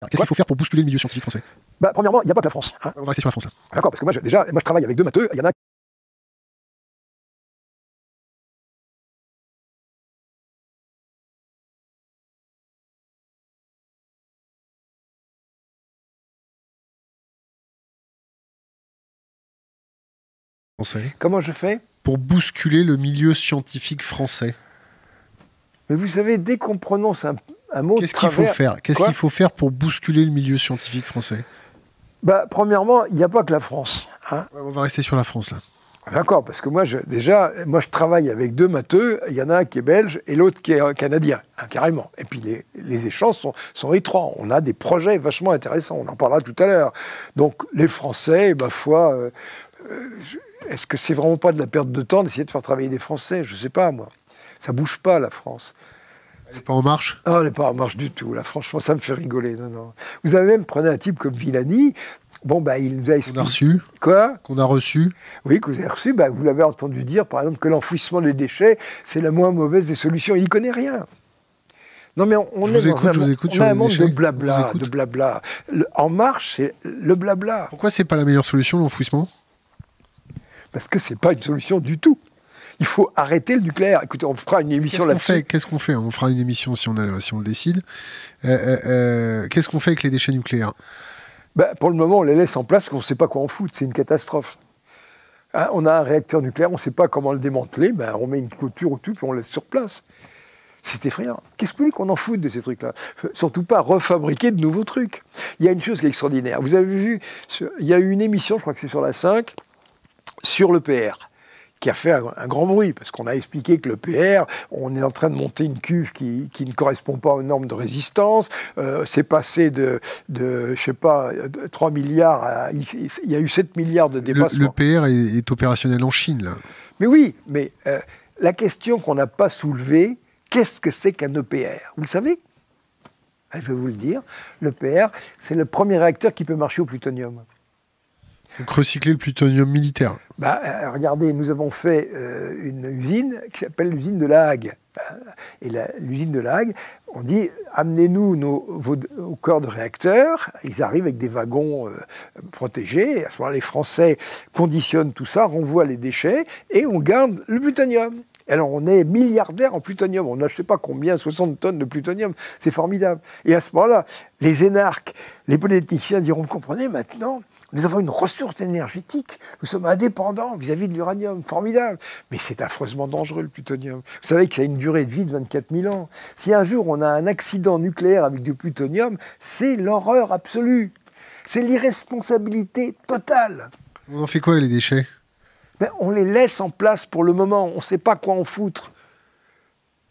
Qu'est-ce qu'il faut faire pour bousculer le milieu scientifique français? Bah, premièrement, il n'y a pas que la France. Hein. On va rester sur la France, là. D'accord, parce que moi, je travaille avec deux matheux. Il y en a Français. Comment je fais? Pour bousculer le milieu scientifique français. Mais vous savez, dès qu'on prononce un mot Qu'est-ce qu'il faut faire? Qu'est-ce qu'il faut faire pour bousculer le milieu scientifique français? Bah, premièrement, il n'y a pas que la France. Hein. On va rester sur la France, là. D'accord, parce que moi, je travaille avec deux matheux. Il y en a un qui est belge et l'autre qui est canadien, hein, carrément. Et puis, les échanges sont étroits. On a des projets vachement intéressants. On en parlera tout à l'heure. Donc, les Français, ma foi, est-ce que c'est vraiment pas de la perte de temps d'essayer de faire travailler des Français? Je ne sais pas, moi. Ça bouge pas, la France. Elle n'est pas en marche? Ah, elle n'est pas en marche du tout, là. Franchement, ça me fait rigoler. Non, non. Vous avez même pris un type comme Villani. Bon, bah, il nous a expliqué... Qu'on a reçu? Quoi? Qu'on a reçu? Oui, que vous avez reçu. Bah, vous l'avez entendu dire, par exemple, que l'enfouissement des déchets, c'est la moins mauvaise des solutions. Il n'y connaît rien. Non, mais on est dans un monde de blabla. De blabla. En marche, c'est le blabla. Pourquoi c'est pas la meilleure solution, l'enfouissement? Parce que c'est pas une solution du tout. Il faut arrêter le nucléaire. Écoutez, on fera une émission là-dessus. Qu'est-ce qu'on fait? On fera une émission si on le décide. Qu'est-ce qu'on fait avec les déchets nucléaires? Ben, pour le moment, on les laisse en place parce qu'on ne sait pas quoi en foutre. C'est une catastrophe. Hein, on a un réacteur nucléaire, on ne sait pas comment le démanteler. Ben, on met une clôture au-dessus puis on le laisse sur place. C'est effrayant. Qu'est-ce que vous voulez qu'on en foute de ces trucs-là? Surtout pas refabriquer de nouveaux trucs. Il y a une chose qui est extraordinaire. Vous avez vu, il y a eu une émission, je crois que c'est sur la 5, sur l'EPR, qui a fait un grand bruit, parce qu'on a expliqué que l'EPR, on est en train de monter une cuve qui ne correspond pas aux normes de résistance, c'est passé de, je sais pas, 3 milliards à... Il y a eu 7 milliards de dépassements. L'EPR est opérationnel en Chine, là. Mais oui, mais la question qu'on n'a pas soulevée, qu'est-ce que c'est qu'un EPR? Vous le savez? Je vais vous le dire. L'EPR, c'est le premier réacteur qui peut marcher au plutonium. Donc recycler le plutonium militaire. Bah, regardez, nous avons fait une usine qui s'appelle l'usine de La Hague. Et l'usine de La Hague, on dit, amenez-nous vos corps de réacteurs. Ils arrivent avec des wagons protégés. À ce moment-là, les Français conditionnent tout ça, renvoient les déchets et on garde le plutonium. Alors, on est milliardaire en plutonium. On a, je ne sais pas combien, 60 tonnes de plutonium. C'est formidable. Et à ce moment-là, les énarques, les polytechniciens diront, vous comprenez, maintenant, nous avons une ressource énergétique. Nous sommes indépendants vis-à-vis de l'uranium. Formidable. Mais c'est affreusement dangereux, le plutonium. Vous savez qu'il y a une durée de vie de 24 000 ans. Si un jour, on a un accident nucléaire avec du plutonium, c'est l'horreur absolue. C'est l'irresponsabilité totale. On en fait quoi, les déchets? Mais on les laisse en place pour le moment. On ne sait pas quoi en foutre.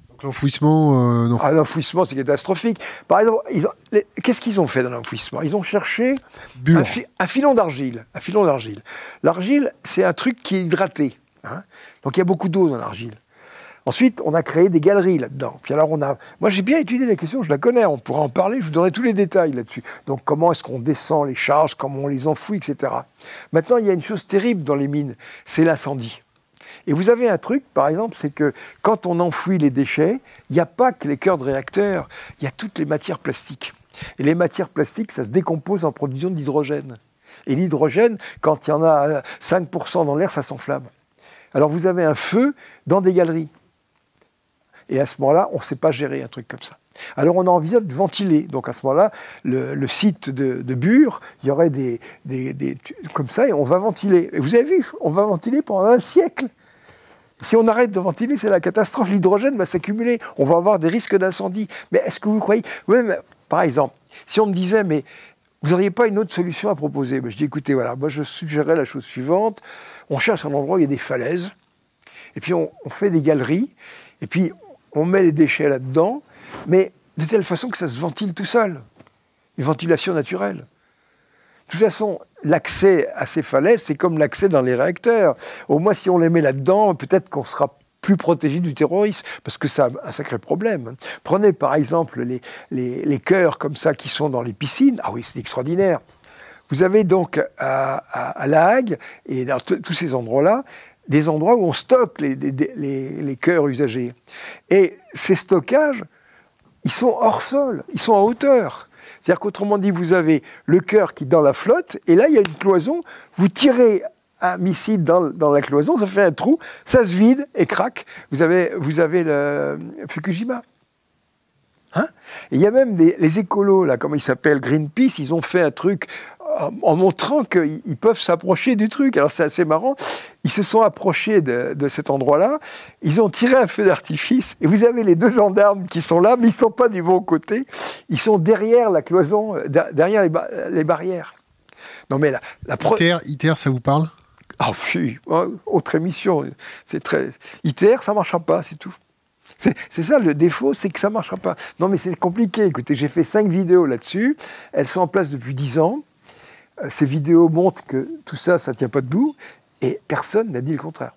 Donc l'enfouissement, non. Ah, l'enfouissement, c'est catastrophique. Par exemple, qu'est-ce qu'ils ont fait dans l'enfouissement? Ils ont cherché un filon d'argile. Un filon d'argile. L'argile, c'est un truc qui est hydraté. Hein. Donc il y a beaucoup d'eau dans l'argile. Ensuite, on a créé des galeries là-dedans. Puis alors, moi, j'ai bien étudié la question, je la connais, on pourra en parler, je vous donnerai tous les détails là-dessus. Donc, comment est-ce qu'on descend les charges, comment on les enfouit, etc. Maintenant, il y a une chose terrible dans les mines, c'est l'incendie. Et vous avez un truc, par exemple, c'est que quand on enfouit les déchets, il n'y a pas que les cœurs de réacteurs, il y a toutes les matières plastiques. Et les matières plastiques, ça se décompose en production d'hydrogène. Et l'hydrogène, quand il y en a 5% dans l'air, ça s'enflamme. Alors, vous avez un feu dans des galeries. Et à ce moment-là, on ne sait pas gérer un truc comme ça. Alors on a envie de ventiler. Donc à ce moment-là, le site de Bure, il y aurait des comme ça, et on va ventiler. Et vous avez vu, on va ventiler pendant un siècle. Si on arrête de ventiler, c'est la catastrophe. L'hydrogène va s'accumuler. On va avoir des risques d'incendie. Mais est-ce que vous croyez... Oui, mais, par exemple, si on me disait, mais vous n'auriez pas une autre solution à proposer? Je dis, écoutez, voilà, moi je suggérerais la chose suivante. On cherche un endroit où il y a des falaises. Et puis on fait des galeries. Et puis on met les déchets là-dedans, mais de telle façon que ça se ventile tout seul. Une ventilation naturelle. De toute façon, l'accès à ces falaises, c'est comme l'accès dans les réacteurs. Au moins, si on les met là-dedans, peut-être qu'on sera plus protégé du terrorisme, parce que c'est un sacré problème. Prenez par exemple les chœurs comme ça qui sont dans les piscines. Ah oui, c'est extraordinaire. Vous avez donc à La Hague, et dans tous ces endroits-là, des endroits où on stocke les chœurs usagés. Et ces stockages, ils sont hors sol, ils sont en hauteur. C'est-à-dire qu'autrement dit, vous avez le cœur qui est dans la flotte, et là, il y a une cloison, vous tirez un missile dans la cloison, ça fait un trou, ça se vide et craque. Vous avez le Fukushima. Hein? Et il y a même les écolos, là, comment ils s'appellent, Greenpeace, ils ont fait un truc en montrant qu'ils peuvent s'approcher du truc. Alors c'est assez marrant. Ils se sont approchés de cet endroit-là, ils ont tiré un feu d'artifice, et vous avez les 2 gendarmes qui sont là, mais ils ne sont pas du bon côté, ils sont derrière la cloison, derrière les barrières. Non mais ITER, ça vous parle? Ah oui, autre émission. C'est très... ITER, ça ne marchera pas, c'est tout. C'est ça le défaut, c'est que ça ne marchera pas. Non mais c'est compliqué, écoutez, j'ai fait 5 vidéos là-dessus, elles sont en place depuis 10 ans, ces vidéos montrent que tout ça, ça ne tient pas debout, et personne n'a dit le contraire.